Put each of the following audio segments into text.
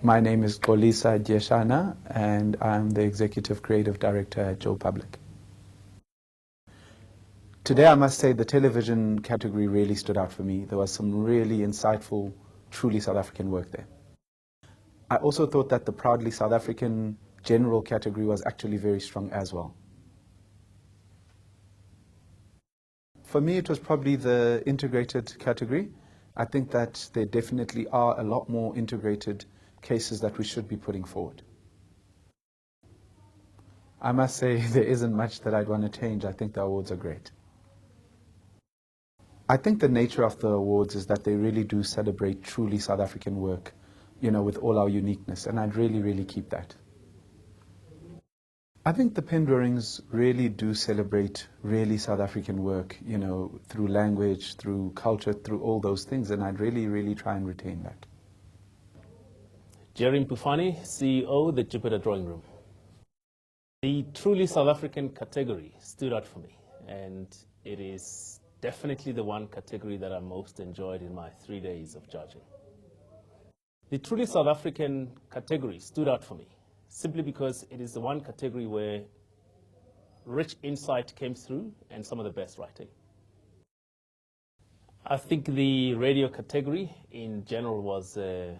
My name is Xolisa Dyeshana, and I'm the Executive Creative Director at Joe Public. Today, I must say the television category really stood out for me. There was some really insightful, truly South African work there. I also thought that the proudly South African general category was actually very strong as well. For me, it was probably the integrated category. I think that there definitely are a lot more integrated cases that we should be putting forward. I must say there isn't much that I'd want to change. I think the awards are great. I think the nature of the awards is that they really do celebrate truly South African work, with all our uniqueness, and I'd really keep that. I think the Pendorings really do celebrate really South African work, through language, through culture, through all those things, and I'd really try and retain that. Jerry Mpufane, CEO, the Jupiter Drawing Room. The truly South African category stood out for me, and it is definitely the one category that I most enjoyed in my 3 days of judging. The truly South African category stood out for me simply because it is the one category where rich insight came through and some of the best writing. I think the radio category in general was a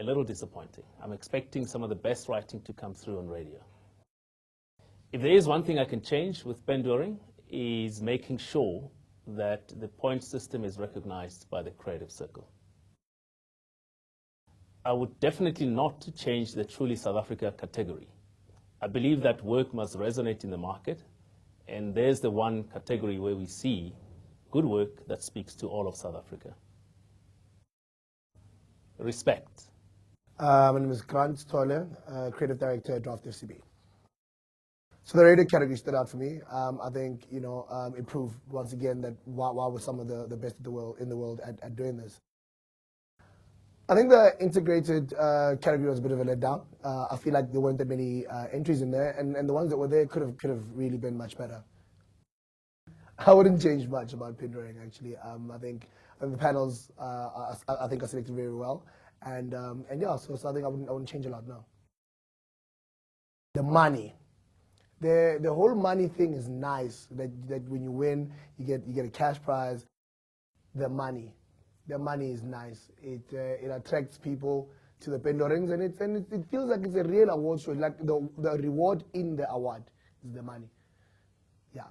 little disappointing. I'm expecting some of the best writing to come through on radio. If there is one thing I can change with Pendoring is making sure that the point system is recognized by the creative circle. I would definitely not change the truly South Africa category. I believe that work must resonate in the market, and there's the one category where we see good work that speaks to all of South Africa. Respect. My name is Grant Tolle, Creative Director at Draft FCB. So the radio category stood out for me. I think, it proved once again that why were some of the best in the world at doing this. I think the integrated category was a bit of a letdown. I feel like there weren't that many entries in there, and the ones that were there could have really been much better. I wouldn't change much about Pendoring, actually. I think the panels are selected very well, and yeah, so I think I wouldn't change a lot now. The money. The whole money thing is nice. That when you win, you get a cash prize. The money is nice. It attracts people to the Pendorings, and it feels like it's a real award show. Like the reward in the award is the money. Yeah.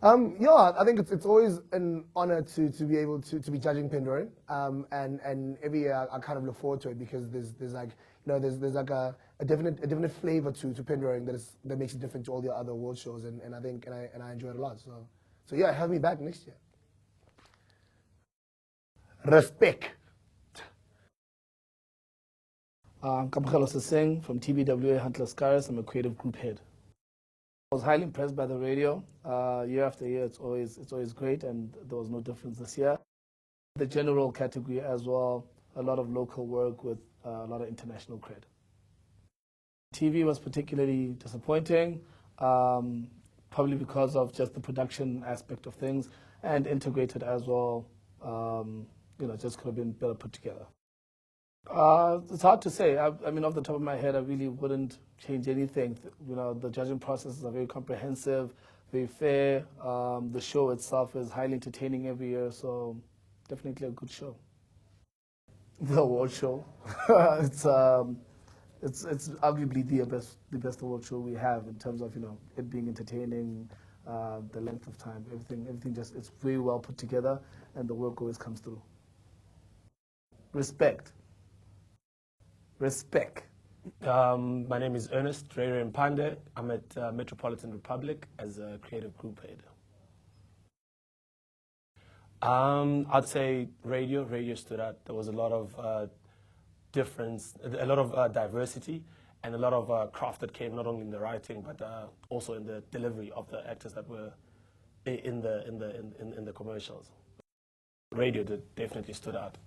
I think it's always an honor to be able to be judging Pendoring. And every year I kind of look forward to it because there's like a definite flavor to Pendoring that makes it different to all the other award shows, and I enjoy it a lot. So yeah, have me back next year. Respect. I'm Kamkhalo Singh from TBWA Huntless Cars. I'm a creative group head. I was highly impressed by the radio. Year after year, it's always great, and there was no difference this year. The general category as well, a lot of local work with a lot of international cred. TV was particularly disappointing, probably because of just the production aspect of things, and integrated as well. Just could have been better put together. It's hard to say. I mean, off the top of my head, I really wouldn't change anything. The judging processes are very comprehensive, very fair. The show itself is highly entertaining every year, so definitely a good show. The award show, it's arguably the best award show we have in terms of it being entertaining, the length of time, everything it's very well put together, and the work always comes through. Respect. My name is Ernest Rere Mpande. I'm at Metropolitan Republic as a creative group head. I'd say radio stood out. There was a lot of difference, a lot of diversity, and a lot of craft that came not only in the writing but also in the delivery of the actors that were in the commercials. Radio definitely stood out.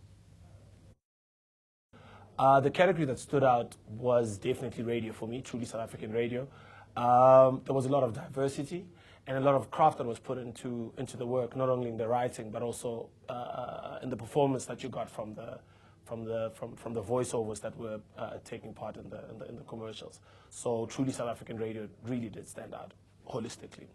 The category that stood out was definitely radio for me, truly South African radio. There was a lot of diversity and a lot of craft that was put into the work, not only in the writing but also in the performance that you got from from the voiceovers that were taking part in the commercials. So truly South African radio really did stand out holistically.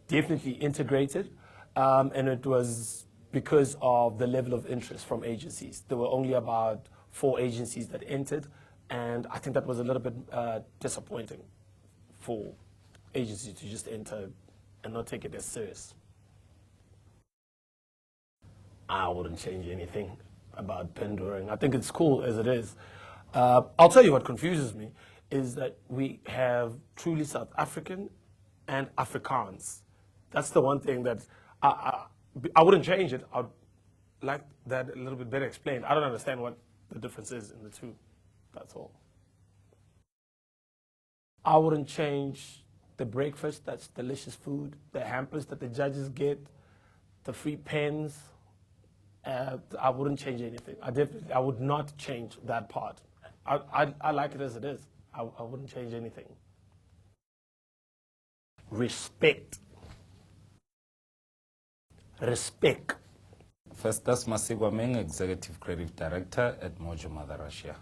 Definitely integrated, and it was because of the level of interest from agencies. There were only about 4 agencies that entered, and I think that was a little bit disappointing for agencies to just enter and not take it as serious. I wouldn't change anything about Pendoring. I think it's cool as it is. I'll tell you what confuses me is that we have truly South African and Afrikaans. That's the one thing that I wouldn't change it. I'd like that a little bit better explained. I don't understand what the difference is in the two. That's all. I wouldn't change the breakfast, that's delicious food, the hampers that the judges get, the free pens. I wouldn't change anything. I would not change that part. I like it as it is. I wouldn't change anything. Respect. Respect. First, that's Masigwa Meng, Executive Creative Director at Mojo Mother Russia.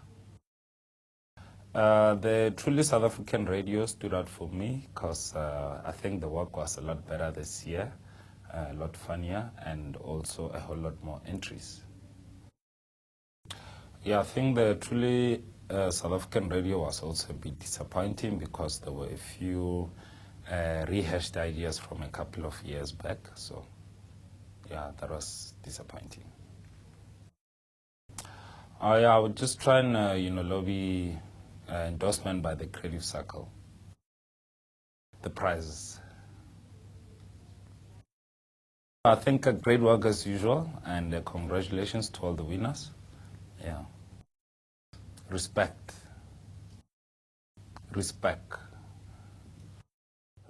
The truly South African radio stood out for me because I think the work was a lot better this year, a lot funnier, and also a whole lot more entries. Yeah, I think the truly South African radio was also a bit disappointing because there were a few rehashed ideas from a couple of years back. So, yeah, that was disappointing. Yeah, I would just try and lobby endorsement by the Creative Circle. The prizes. I think a great work as usual, and congratulations to all the winners. Yeah. Respect. Respect.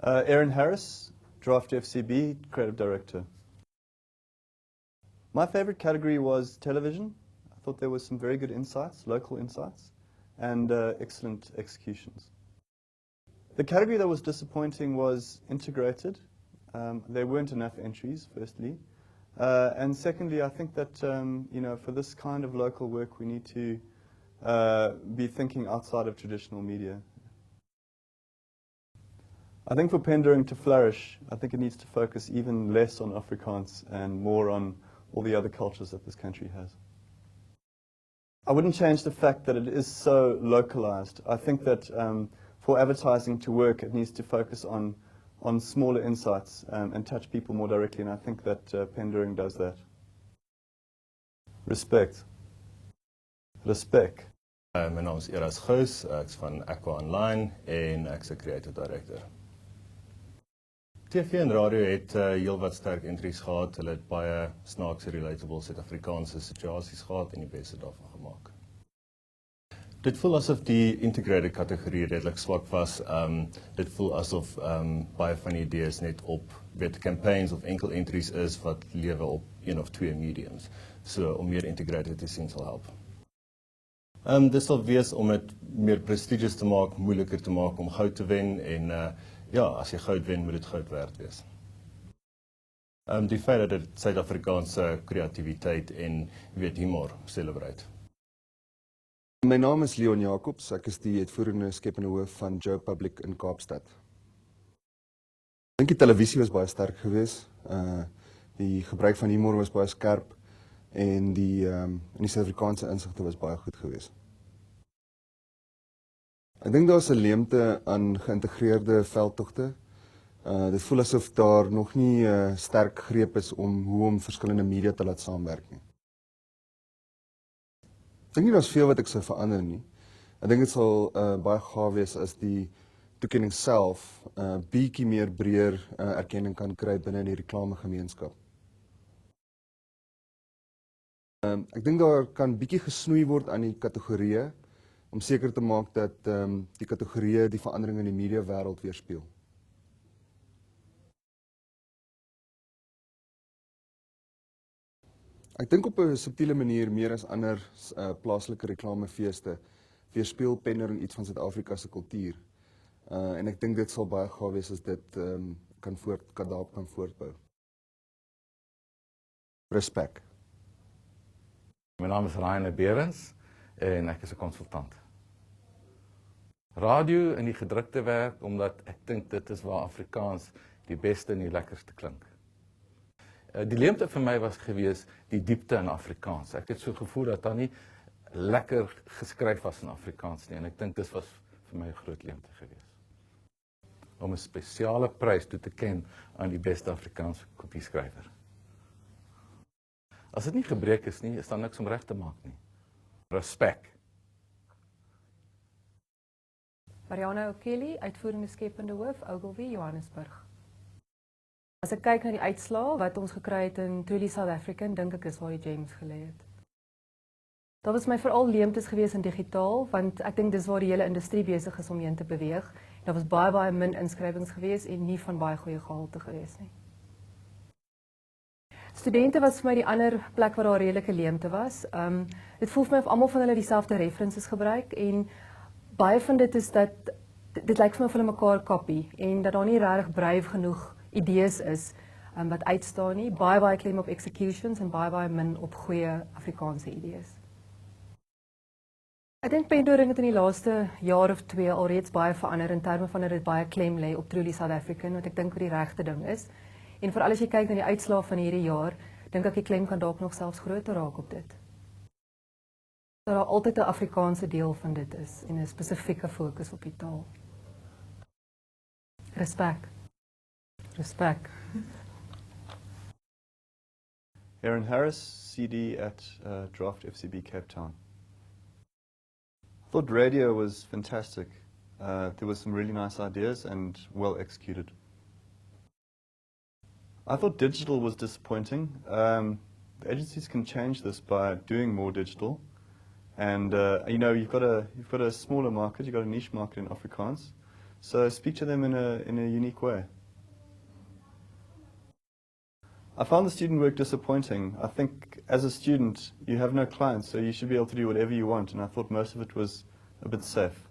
Aaron Harris, Draft FCB, Creative Director. My favorite category was television. I thought there was some very good insights, local insights, and excellent executions. The category that was disappointing was integrated. There weren't enough entries, firstly. And secondly, I think that for this kind of local work, we need to be thinking outside of traditional media. I think for Pendoring to flourish, I think it needs to focus even less on Afrikaans and more on all the other cultures that this country has. I wouldn't change the fact that it is so localized. I think that for advertising to work, it needs to focus on smaller insights and touch people more directly, and I think that Pendoring does that. Respect. Respect. My naam is Eras Gous, ek's van Aqua Online en ek's 'n creative director. TV en radio het heel wat sterk entries gehad. Hulle het baie snaakse, relatable Suid-Afrikaanse situasies gehad en die beste daarvan gemaak. Dit voel asof die integrated kategorie redelik swak was. Dit voel asof baie van die idees net op campaigns of enkel entries is wat lewe op 1 of 2 mediums. So om meer integrated te sien sal help. Dit sal wees om dit meer prestigious te maak, moeiliker te maak om goud te wen en ja, as jy goud wen, moet dit goud werd wees. Die feit dat dit Suid-Afrikaanse kreatiwiteit en humor celebrate. My naam is Leon Jacobs, ek is die uitvoerende skepende hoof van Joe Public in Kaapstad. Ek dink die televisie was baie sterk geweest. Die gebruik van humor was baie skerp en die Suid-Afrikaanse insigte was baie goed geweest. Ek dink daar is 'n leemte aan geïntegreerde veldtogte. Dit voel asof daar nog nie sterk greep is om verskillende media te laat saamwerk nie. Ek dink nie daar's veel wat ek sou verander nie. Ek dink dit sal baie gaaf wees as die toekenning self bietjie meer breër erkenning kan kry binne die reklamegemeenskap. Ek dink daar kan bietjie gesnoei word aan die kategorieë om seker te maak dat die kategorieë die verandering in die media wêreld weerspieël. Ek dink op 'n subtiele manier meer as ander plaaslike reklamefeeste weerspieël Pendoring iets van Suid-Afrika se kultuur. En ek dink dit sal baie gaaf wees as dit daarop kan voortbou. Respek. My naam is Rainer Berens en ek is 'n konsultant. Radio in die gedrukte werk omdat ek dink dit is waar Afrikaans die beste en die lekkerste klink. Die leemte vir my was gewees die diepte in Afrikaans. Ek het so gevoel dat daar nie lekker geskryf was in Afrikaans nie en ek dink dit was vir my 'n groot leemte gewees. Om 'n spesiale prys toe te ken aan die beste Afrikaanse kopieskrywer. As dit nie gebreek is nie, is daar niks om reg te maak nie. Respek. Mariana O'Kelly, uitvoerende skepende hoof, Ogilvy, Johannesburg. As ek kyk na die uitslae wat ons gekry het in Truly South African, dink ek dis waar die gems gelê het. Daar was my veral leemtes gewees in digitaal, want ek dink dis waar die hele industrie besig is om heen te beweeg. Daar was baie min inskrywings gewees en nie van baie goeie gehalte gewees nie. Studente was vir my die ander plek waar daar redelike leemte was. Dit voel vir my of almal van hulle dieselfde references gebruik en baie van dit is dat dit lyk vir my of hulle mekaar kopie en dat daar nie regtig bryf genoeg idees is wat uitstaan nie. Baie klem op executions en baie min op goeie Afrikaanse idees. Ek dink Pendoring het in die laaste jaar of 2 alreeds baie verander in terme van dat dit baie klem lê op Truly South African, wat ek dink wat die regte ding is. En veral as jy kyk na die uitslae van hierdie jaar, dink ek die klem kan dalk nog selfs groter raak op dit. Dat daar altyd 'n Afrikaanse deel van dit is en 'n spesifieke fokus op die taal. Respek. Respek. Aaron Harris, CD at Draft FCB Cape Town. I thought radio was fantastic. There were some really nice ideas and well executed. I thought digital was disappointing. The agencies can change this by doing more digital. And you know, you've got a smaller market, you've got a niche market in Afrikaans. So speak to them in a unique way. I found the student work disappointing. I think as a student, you have no clients, so you should be able to do whatever you want, and I thought most of it was a bit safe.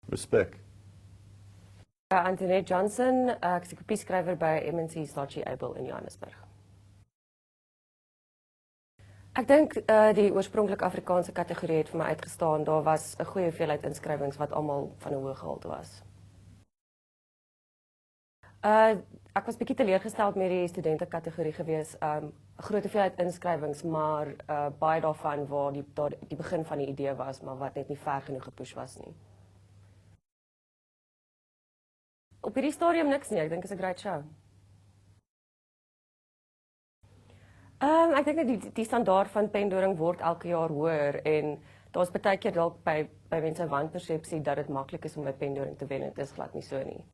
Respect. Antoinette Johnson, ek is 'n kopieskrywer by MNC Saatchi Abel in Johannesburg. Ek dink die oorspronklik Afrikaanse kategorie het vir my uitgestaan. Daar was 'n goeie hoeveelheid inskrywings wat almal van 'n hoë gehalte was. Ek was bietjie teleurgesteld met die studente kategorie gewees. 'n Groot hoeveelheid inskrywings, maar baie daarvan waar die begin van die idee was, maar wat net nie ver genoeg gepush was nie. Op hierdie stadium niks nie. Ek dink dit is 'n great show. Ek dink dat die standaard van Pendoring word elke jaar hoër en daar's baie keer dalk by mense 'n wanpersepsie dat dit maklik is om by Pendoring te wen. Dit is glad nie so nie.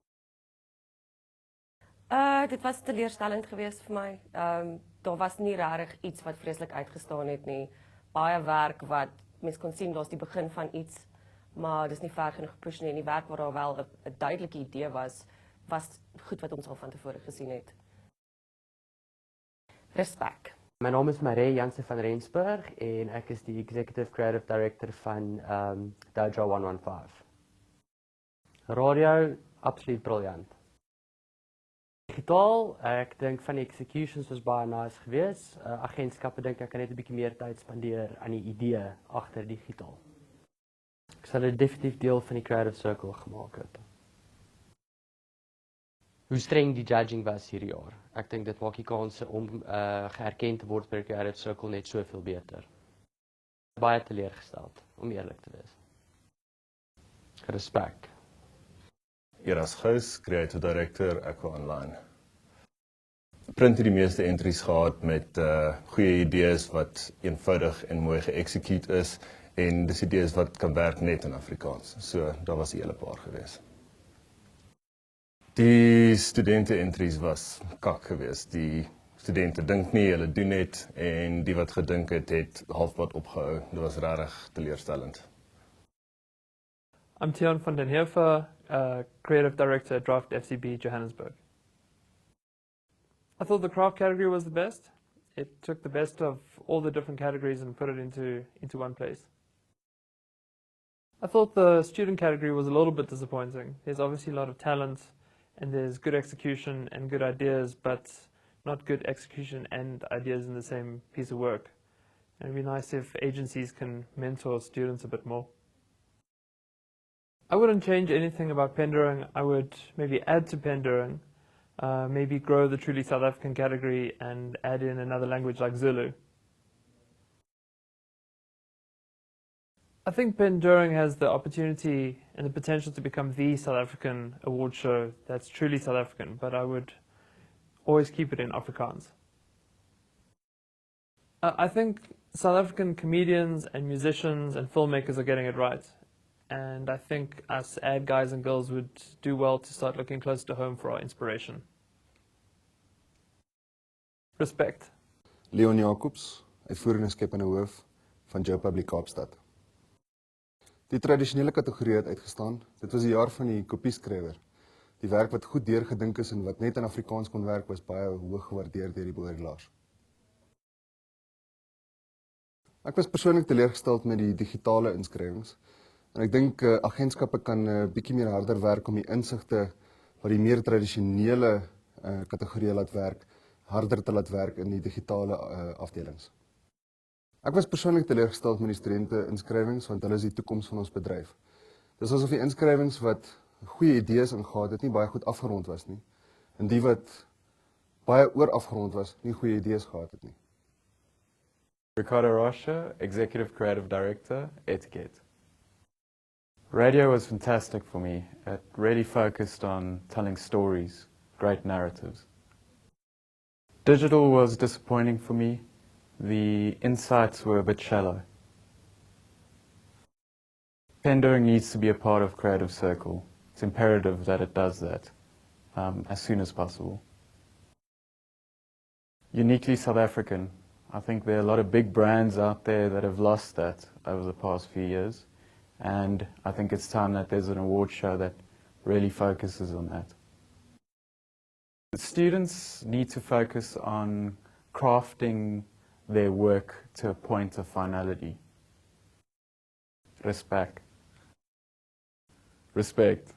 Dit was teleurstellend geweest vir my. Daar was nie regtig iets wat vreeslik uitgestaan het nie. Baie werk wat mens kon sien, daar's die begin van iets, maar dis nie ver genoeg gepush nie. En die werk waar daar wel 'n duidelike idee was goed wat ons al van tevore gesien het. Respek. My naam is Maree Jansen van Rensburg en ek is die Executive Creative Director van Dojo 115. Radio, absoluut briljant. Digitaal, ek dink van die executions was baie nice geweest. Agentskappe dink ek kan net 'n bietjie meer tyd spandeer aan die idee agter digitaal. Ek sal dit definitief deel van die creative circle gemaak het. Hoe streng die judging was hierdie jaar. Ek dink dit maak die kanse om geerken te word by die creative circle net soveel beter. Baie teleurgesteld, om eerlik te wees. Respek. Eras Gous, Creative Director, Aqua Online. Print het die meeste entries gehad met goeie idees wat eenvoudig en mooi geëxecute is en dis idees wat kan werk net in Afrikaans. So, daar was 'n hele paar gewees. Die studente entries was kak geweest. Die studente dink nie, hulle doen net en die wat gedink het halfpad opgehou. Dit was regtig teleurstellend. I'm Tion van den Heefer, Creative Director at Draft FCB Johannesburg. I thought the craft category was the best. It took the best of all the different categories and put it into one place. I thought the student category was a little bit disappointing. There's obviously a lot of talent and there's good execution and good ideas, but not good execution and ideas in the same piece of work. And it'd be nice if agencies can mentor students a bit more. I wouldn't change anything about Pendoring. I would maybe add to Pendoring, maybe grow the truly South African category and add in another language like Zulu. I think Pendoring has the opportunity and the potential to become the South African award show that's truly South African, but I would always keep it in Afrikaans. I think South African comedians and musicians and filmmakers are getting it right. And I think us ad guys and girls would do well to start looking close to home for our inspiration. Respect. Leon Jacobs, uitvoerende skepende hoof van Joe Public Kaapstad. Die tradisionele kategorie het uitgestaan. Dit was die jaar van die kopieskrywer. Die werk wat goed deurgedink is en wat net in Afrikaans kon werk was baie hoog gewaardeer deur die beoordelaars. Ek was persoonlik teleurgesteld met die digitale inskrywings. En ek dink agentskappe kan bietjie meer harder werk om die insigte wat die meer tradisionele kategorieë laat werk, harder te laat werk in die digitale afdelings. Ek was persoonlik teleurgesteld met die studente inskrywings want hulle is die toekoms van ons bedryf. Dis asof die inskrywings wat goeie idees ingehaat het nie baie goed afgerond was nie. En die wat baie oor afgerond was, nie goeie idees gehad het nie. Ricardo Rocha, Executive Creative Director, Etiquette. Radio was fantastic for me. It really focused on telling stories, great narratives. Digital was disappointing for me. The insights were a bit shallow. Pendoring needs to be a part of Creative Circle. It's imperative that it does that as soon as possible. Uniquely South African. I think there are a lot of big brands out there that have lost that over the past few years. And I think it's time that there's an award show that really focuses on that. The students need to focus on crafting their work to a point of finality. Respect. Respect.